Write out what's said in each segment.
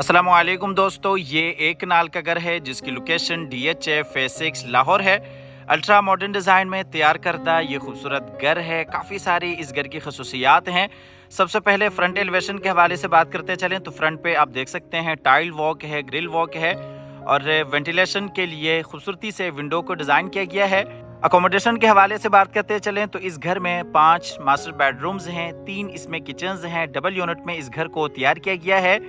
अस्सलामुअलैकुम दोस्तों, ये एक कनाल का घर है जिसकी लोकेशन DHA फेज 6 लाहौर है। अल्ट्रा मॉडर्न डिज़ाइन में तैयार करदा ये खूबसूरत घर है। काफ़ी सारी इस घर की खसूसियात हैं। सबसे पहले फ्रंट एलिवेशन के हवाले से बात करते चलें तो फ्रंट पे आप देख सकते हैं टाइल वॉक है, ग्रिल वॉक है और वेंटिलेशन के लिए खूबसूरती से विंडो को डिज़ाइन किया गया है। अकोमोडेशन के हवाले से बात करते चलें तो इस घर में 5 मास्टर बेडरूम्स हैं, 3 इसमें किचन्स हैं। डबल यूनिट में इस घर को तैयार किया गया है।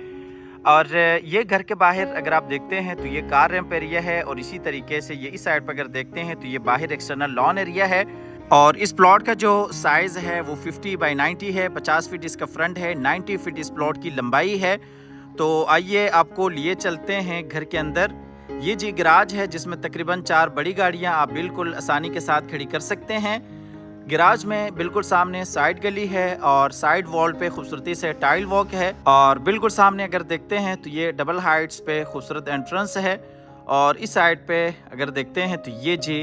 और ये घर के बाहर अगर आप देखते हैं तो ये कार रैंप एरिया है और इसी तरीके से ये इस साइड पर अगर देखते हैं तो ये बाहर एक्सटर्नल लॉन एरिया है। और इस प्लॉट का जो साइज़ है वो 50 बाई 90 है। 50 फीट इसका फ्रंट है, 90 फीट इस प्लॉट की लंबाई है। तो आइए आपको लिए चलते हैं घर के अंदर। ये जी गराज है जिसमें तकरीबन 4 बड़ी गाड़ियाँ आप बिल्कुल आसानी के साथ खड़ी कर सकते हैं। गैराज में बिल्कुल सामने साइड गली है और साइड वॉल पे खूबसूरती से टाइल वॉक है। और बिल्कुल सामने अगर देखते हैं तो ये डबल हाइट्स पे खूबसूरत एंट्रेंस है। और इस साइड पे अगर देखते हैं तो ये जी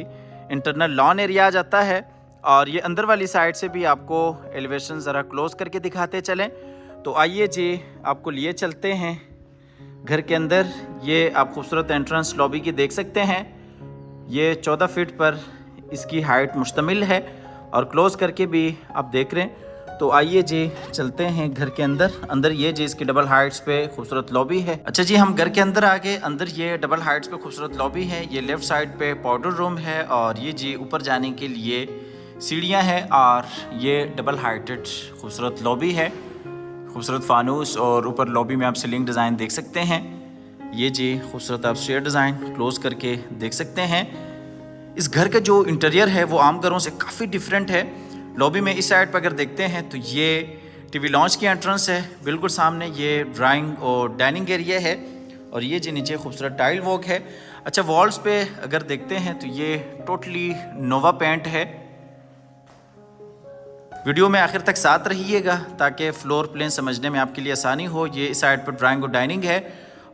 इंटरनल लॉन एरिया आ जाता है। और ये अंदर वाली साइड से भी आपको एलिवेशन ज़रा क्लोज करके दिखाते चलें। तो आइए जी आपको लिए चलते हैं घर के अंदर। ये आप खूबसूरत एंट्रेंस लॉबी की देख सकते हैं। ये 14 फीट पर इसकी हाइट मुश्तमिल है और क्लोज करके भी आप देख रहे हैं। तो आइए जी चलते हैं घर के अंदर ये जी इसकी डबल हाइट्स पे खूबसूरत लॉबी है। अच्छा जी, हम घर के अंदर आ गए। अंदर ये डबल हाइट्स पे खूबसूरत लॉबी है। ये लेफ्ट साइड पे पाउडर रूम है और ये जी ऊपर जाने के लिए सीढ़ियां हैं। और ये डबल हाइटेड खूबसूरत लॉबी है, खूबसूरत फानूस। और ऊपर लॉबी में आप सीलिंग डिज़ाइन देख सकते हैं। ये जी खूबसूरत आप स्टेयर डिज़ाइन क्लोज करके देख सकते हैं। इस घर का जो इंटीरियर है वो आम घरों से काफ़ी डिफरेंट है। लॉबी में इस साइड पर अगर देखते हैं तो ये टीवी लॉन्च की एंट्रेंस है। बिल्कुल सामने ये ड्राइंग और डाइनिंग एरिया है और ये जी नीचे खूबसूरत टाइल वॉक है। अच्छा, वॉल्स पे अगर देखते हैं तो ये टोटली नोवा पेंट है। वीडियो में आखिर तक साथ रहिएगा ताकि फ्लोर प्लान समझने में आपके लिए आसानी हो। ये इस साइड पर ड्राइंग और डाइनिंग है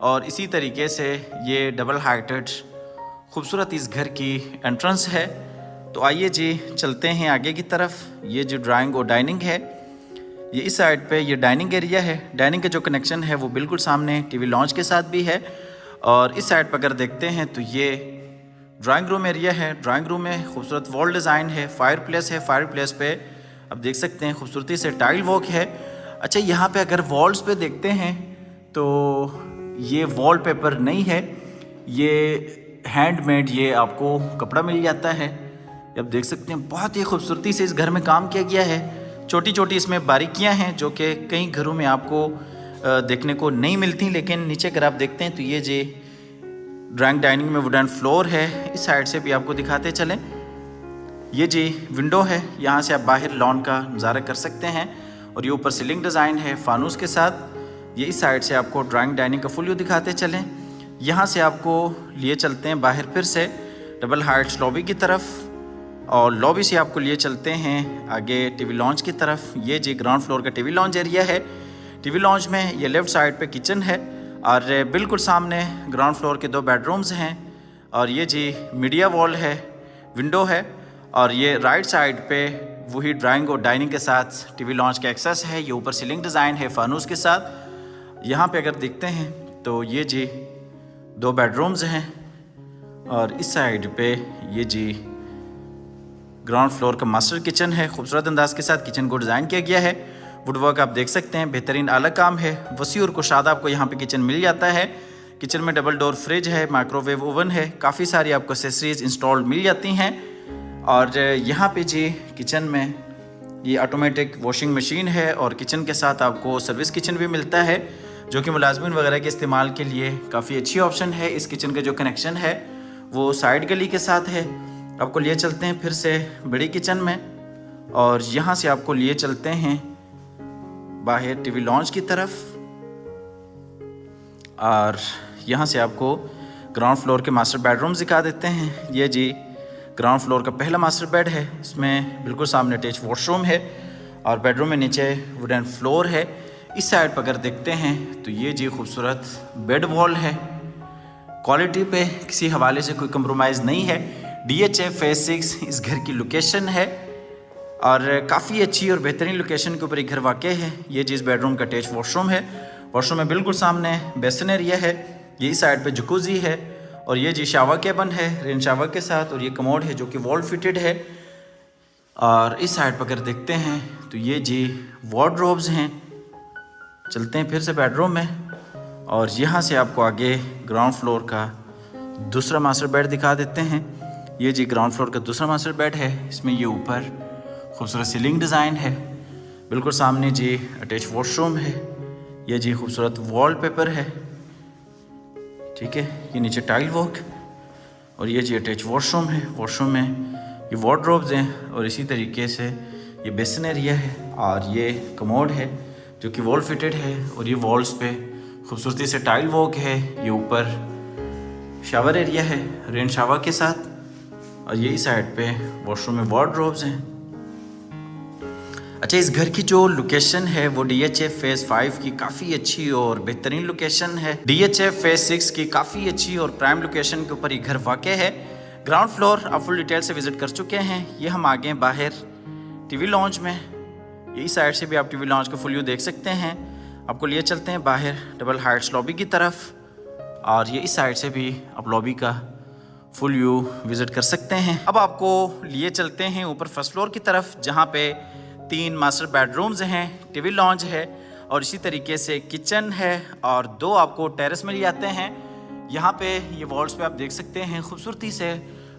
और इसी तरीके से ये डबल हाइटेड खूबसूरत इस घर की एंट्रेंस है। तो आइए जी चलते हैं आगे की तरफ। ये जो ड्राइंग और डाइनिंग है, ये इस साइड पे ये डाइनिंग एरिया है। डाइनिंग का जो कनेक्शन है वो बिल्कुल सामने टीवी लॉन्च के साथ भी है। और इस साइड पर अगर देखते हैं तो ये ड्राइंग रूम एरिया है। ड्राइंग रूम में खूबसूरत वॉल डिज़ाइन है, फायर प्लेस है। फायर प्लेस पे आप देख सकते हैं खूबसूरती से टाइल वॉक है। अच्छा, यहाँ पे अगर वॉल्स पे देखते हैं तो ये वॉल पेपर नहीं है, ये हैंडमेड ये आपको कपड़ा मिल जाता है। आप देख सकते हैं बहुत ही खूबसूरती से इस घर में काम किया गया है। छोटी छोटी इसमें बारीकियां हैं जो कि कई घरों में आपको देखने को नहीं मिलती। लेकिन नीचे अगर आप देखते हैं तो ये जी ड्राइंग डाइनिंग में वुडन फ्लोर है। इस साइड से भी आपको दिखाते चलें। ये जी विंडो है, यहाँ से आप बाहर लॉन का नज़ारा कर सकते हैं। और ये ऊपर सीलिंग डिज़ाइन है फानूस के साथ। ये इस साइड से आपको ड्राइंग डाइनिंग का फुल व्यू दिखाते चलें। यहाँ से आपको लिए चलते हैं बाहर फिर से डबल हाइट्स लॉबी की तरफ और लॉबी से आपको लिए चलते हैं आगे टीवी लॉन्च की तरफ। ये जी ग्राउंड फ्लोर का टीवी लॉन्च एरिया है। टीवी लॉन्च में ये लेफ़्ट साइड पे किचन है और बिल्कुल सामने ग्राउंड फ्लोर के 2 बेडरूम्स हैं। और ये जी मीडिया वॉल है, विंडो है। और ये राइट साइड पे वही ड्राइंग और डाइनिंग के साथ टीवी लॉन्च का एक्सेस है। ये ऊपर सीलिंग डिज़ाइन है फानूस के साथ। यहाँ पे अगर देखते हैं तो ये जी 2 बेडरूम्स हैं। और इस साइड पे ये जी ग्राउंड फ्लोर का मास्टर किचन है। खूबसूरत अंदाज के साथ किचन को डिज़ाइन किया गया है। वुडवर्क आप देख सकते हैं, बेहतरीन आला काम है। वसी और कुशादा आपको यहाँ पे किचन मिल जाता है। किचन में डबल डोर फ्रिज है, माइक्रोवेव ओवन है, काफ़ी सारी आपको एक्सेसरीज इंस्टॉल्ड मिल जाती हैं। और यहाँ पे जी किचन में ये ऑटोमेटिक वॉशिंग मशीन है और किचन के साथ आपको सर्विस किचन भी मिलता है जो कि मुलाजमिन वगैरह के इस्तेमाल के लिए काफ़ी अच्छी ऑप्शन है। इस किचन का जो कनेक्शन है वो साइड गली के साथ है। आपको लिए चलते हैं फिर से बड़ी किचन में और यहाँ से आपको लिए चलते हैं बाहर टीवी लॉन्च की तरफ। और यहाँ से आपको ग्राउंड फ्लोर के मास्टर बेडरूम्स दिखा देते हैं। ये जी ग्राउंड फ्लोर का पहला मास्टर बेड है। इसमें बिल्कुल सामने अटैच वॉशरूम है और बेडरूम में नीचे वुडन फ्लोर है। इस साइड पर अगर देखते हैं तो ये जी खूबसूरत बेड वॉल है। क्वालिटी पे किसी हवाले से कोई कंप्रोमाइज़ नहीं है। DHA फेज 6 इस घर की लोकेशन है और काफ़ी अच्छी और बेहतरीन लोकेशन के ऊपर एक घर वाक़ है। ये जी इस बेडरूम का अटैच वॉशरूम है। वॉशरूम में बिल्कुल सामने बेसिन एरिया है, ये इस साइड पे जकूजी है और ये जी शावर केबिन है रेन शावर के साथ, और ये कमोड है जो कि वॉल फिटेड है। और इस साइड पर अगर देखते हैं तो ये जी वार्डरोब्स हैं। चलते हैं फिर से बेडरूम में, और यहाँ से आपको आगे ग्राउंड फ्लोर का दूसरा मास्टर बेड दिखा देते हैं। ये जी ग्राउंड फ्लोर का दूसरा मास्टर बेड है। इसमें ये ऊपर खूबसूरत सीलिंग डिज़ाइन है। बिल्कुल सामने जी अटैच वॉशरूम है। ये जी खूबसूरत वॉलपेपर है, ठीक है। ये नीचे टाइल वर्क, और ये जी अटैच वॉशरूम है। वॉशरूम में ये वार्डरोब्स हैं, और इसी तरीके से ये बेसिन एरिया है, और ये कमोड है जो कि वॉल फिटेड है, और ये वॉल्स पे खूबसूरती से टाइल वर्क है। ये ऊपर शावर एरिया है रेन शावर के साथ, और ये इस साइड पे वॉशरूम में वार्डरोब्स हैं। अच्छा, इस घर की जो लोकेशन है वो DHF फेज़ 5 की काफ़ी अच्छी और बेहतरीन लोकेशन है। DHF फेज़ 6 की काफ़ी अच्छी और प्राइम लोकेशन के ऊपर ये घर वाक़ है। ग्राउंड फ्लोर आप फुल डिटेल से विज़िट कर चुके हैं। ये हम आ गए बाहर टीवी लॉन्ज में। ये इस साइड से भी आप टीवी लॉन्ज का फुल व्यू देख सकते हैं। आपको लिए चलते हैं बाहर डबल हाइट्स लॉबी की तरफ, और ये इस साइड से भी आप लॉबी का फुल व्यू विज़िट कर सकते हैं। अब आपको लिए चलते हैं ऊपर फर्स्ट फ्लोर की तरफ, जहाँ पे 3 मास्टर बेडरूम्स हैं, टीवी लॉन्ज है, और इसी तरीके से किचन है, और 2 आपको टेरेस मिल जाते हैं। यहाँ पे ये वॉल्स पे आप देख सकते हैं खूबसूरती से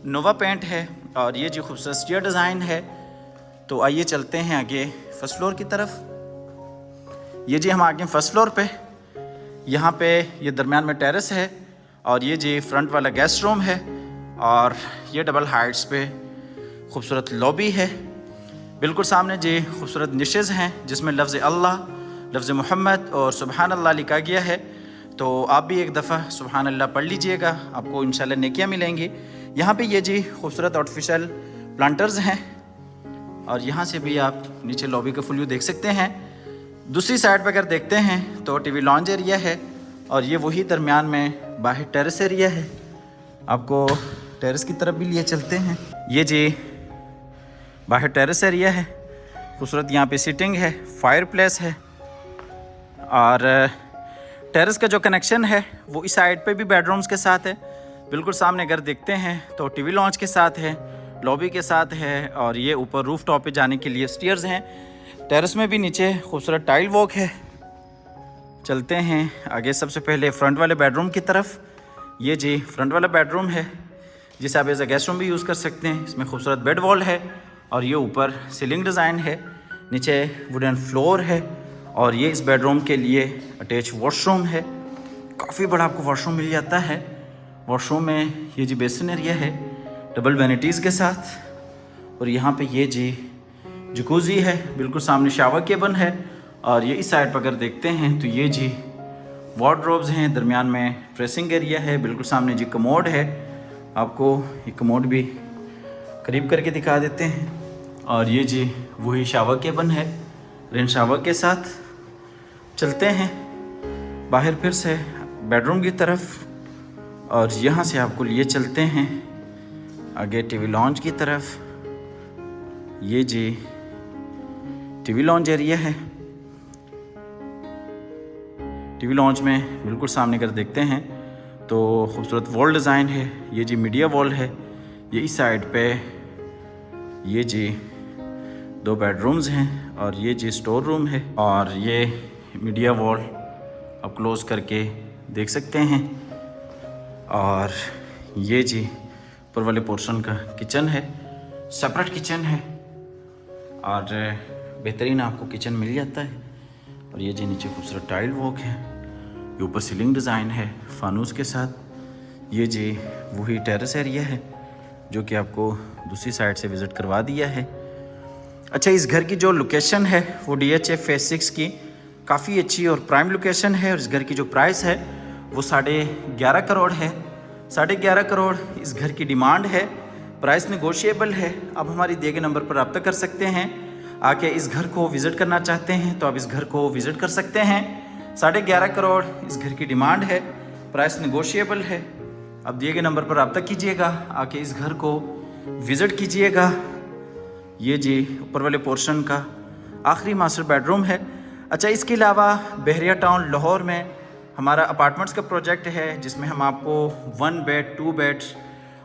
नोवा पेंट है, और ये जो खूबसूरत स्टेयर डिज़ाइन है। तो आइए चलते हैं आगे फर्स्ट फ्लोर की तरफ। ये जी हम आगे फर्स्ट फ्लोर पे, यहाँ पे ये दरमियान में टेरेस है, और ये जी फ्रंट वाला गेस्ट रूम है, और ये डबल हाइट्स पे खूबसूरत लॉबी है। बिल्कुल सामने जी खूबसूरत निशेज़ हैं जिसमें लफ्ज़ अल्लाह, लफ्ज़ मोहम्मद और सुबहान अल्लाह लिखा गया है। तो आप भी एक दफ़ा सुबहान अल्लाह पढ़ लीजिएगा, आपको इंशाल्लाह नेकियां मिलेंगी। यहाँ पे ये जी खूबसूरत आर्टिफिशियल प्लांटर्स हैं, और यहाँ से भी आप नीचे लॉबी का फुल व्यू देख सकते हैं। दूसरी साइड पर अगर देखते हैं तो टीवी लॉन्ज एरिया है, और ये वही दरमियान में बाहर टेरेस एरिया है। आपको टेरेस की तरफ भी लिए चलते हैं। ये जी बाहर टेरेस एरिया है, खूबसूरत यहाँ पे सीटिंग है, फायर प्लेस है, और टेरेस का जो कनेक्शन है वो इस साइड पे भी बेडरूम्स के साथ है। बिल्कुल सामने अगर देखते हैं तो टीवी लॉन्च के साथ है, लॉबी के साथ है, और ये ऊपर रूफ टॉप पे जाने के लिए स्टेयर्स हैं। टेरेस में भी नीचे खूबसूरत टाइल वर्क है। चलते हैं आगे, सबसे पहले फ्रंट वाले बेडरूम की तरफ। ये जी फ्रंट वाला बेडरूम है जिसे आप एज अ गेस्ट रूम भी यूज़ कर सकते हैं। इसमें खूबसूरत बेड वॉल है, और ये ऊपर सीलिंग डिज़ाइन है, नीचे वुडन फ्लोर है, और ये इस बेडरूम के लिए अटैच वॉशरूम है। काफ़ी बड़ा आपको वॉशरूम मिल जाता है। वॉशरूम में ये जी बेसिन एरिया है डबल वैनिटीज़ के साथ, और यहाँ पे ये जी जकूज़ी है, बिल्कुल सामने शावर केबिन है, और ये इस साइड पर अगर देखते हैं तो ये जी वार्डरोब्स हैं, दरमियान में ड्रेसिंग एरिया है, बिल्कुल सामने जी कमोड है। आपको ये कमोड भी करीब करके दिखा देते हैं, और ये जी वही शावर केबिन है रेन शावर के साथ। चलते हैं बाहर फिर से बेडरूम की तरफ, और यहाँ से आपको लिए चलते हैं आगे टीवी लॉन्ज की तरफ। ये जी टीवी लॉन्ज एरिया है। टीवी लॉन्ज में बिल्कुल सामने अगर देखते हैं तो खूबसूरत वॉल डिज़ाइन है। ये जी मीडिया वॉल है। ये इस साइड पे ये जी 2 बेडरूम्स हैं, और ये जी स्टोर रूम है, और ये मीडिया वॉल आप क्लोज करके देख सकते हैं। और ये जी ऊपर वाले पोर्शन का किचन है, सेपरेट किचन है, और बेहतरीन आपको किचन मिल जाता है। और ये जी नीचे खूबसूरत टाइल वर्क है, ये ऊपर सीलिंग डिज़ाइन है फानूस के साथ। ये जी वही टेरेस एरिया है जो कि आपको दूसरी साइड से विज़िट करवा दिया है। अच्छा, इस घर की जो लोकेशन है वो DHF फेज़ 6 की काफ़ी अच्छी और प्राइम लोकेशन है, और इस घर की जो प्राइस है वो 11.5 करोड़ है। 11.5 करोड़ इस घर की डिमांड है। प्राइस नेगोशिएबल है। आप हमारी दिए गए नंबर पर रब्ता कर सकते हैं। आके इस घर को विज़िट करना चाहते हैं तो आप इस घर को विज़िट कर सकते हैं। 11.5 करोड़ इस घर की डिमांड है। प्राइस नेगोशिएबल है। आप दिए गए नंबर पर रब्ता कीजिएगा, आके इस घर को विज़िट कीजिएगा। ये जी ऊपर वाले पोर्शन का आखिरी मास्टर बेडरूम है। अच्छा, इसके अलावा बहरिया टाउन लाहौर में हमारा अपार्टमेंट्स का प्रोजेक्ट है जिसमें हम आपको 1 बेड 2 बेड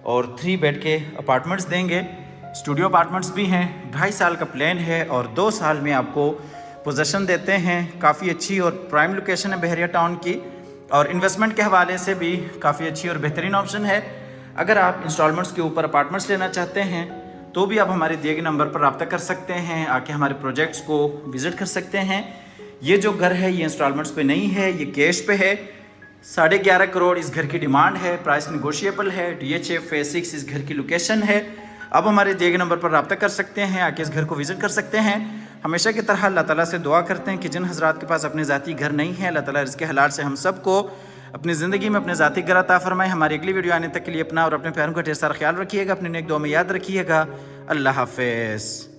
और 3 बेड के अपार्टमेंट्स देंगे। स्टूडियो अपार्टमेंट्स भी हैं। 2.5 साल का प्लान है और 2 साल में आपको पोजेसन देते हैं। काफ़ी अच्छी और प्राइम लोकेशन है बहरिया टाउन की, और इन्वेस्टमेंट के हवाले से भी काफ़ी अच्छी और बेहतरीन ऑप्शन है। अगर आप इंस्टॉलमेंट्स के ऊपर अपार्टमेंट्स लेना चाहते हैं तो भी आप हमारे दिए गए नंबर पर रब्ता कर सकते हैं, आके हमारे प्रोजेक्ट्स को विज़िट कर सकते हैं। ये जो घर है ये इंस्टॉलमेंट्स पे नहीं है, ये कैश पे है। 11.5 करोड़ इस घर की डिमांड है, प्राइस नेगोशिएबल है। DHA फेज 6 इस घर की लोकेशन है। अब हमारे दिए गए नंबर पर रब्ता कर सकते हैं, आके इस घर को विज़िट कर सकते हैं। हमेशा की तरह अल्लाह ताला से दुआ करते हैं कि जिन हज़रात के पास अपने ज़ाती घर नहीं है, अल्लाह ताला रिज़्क़ हलाल से हम सबको अपनी ज़िंदगी में अपने ज़ाती घर अता फरमाए। हमारी अगली वीडियो आने तक के लिए अपना और अपने प्यारों का ढेर सारा ख्याल रखिएगा, अपने नेक दुआ में याद रखिएगा। अल्लाह हाफ़िज़।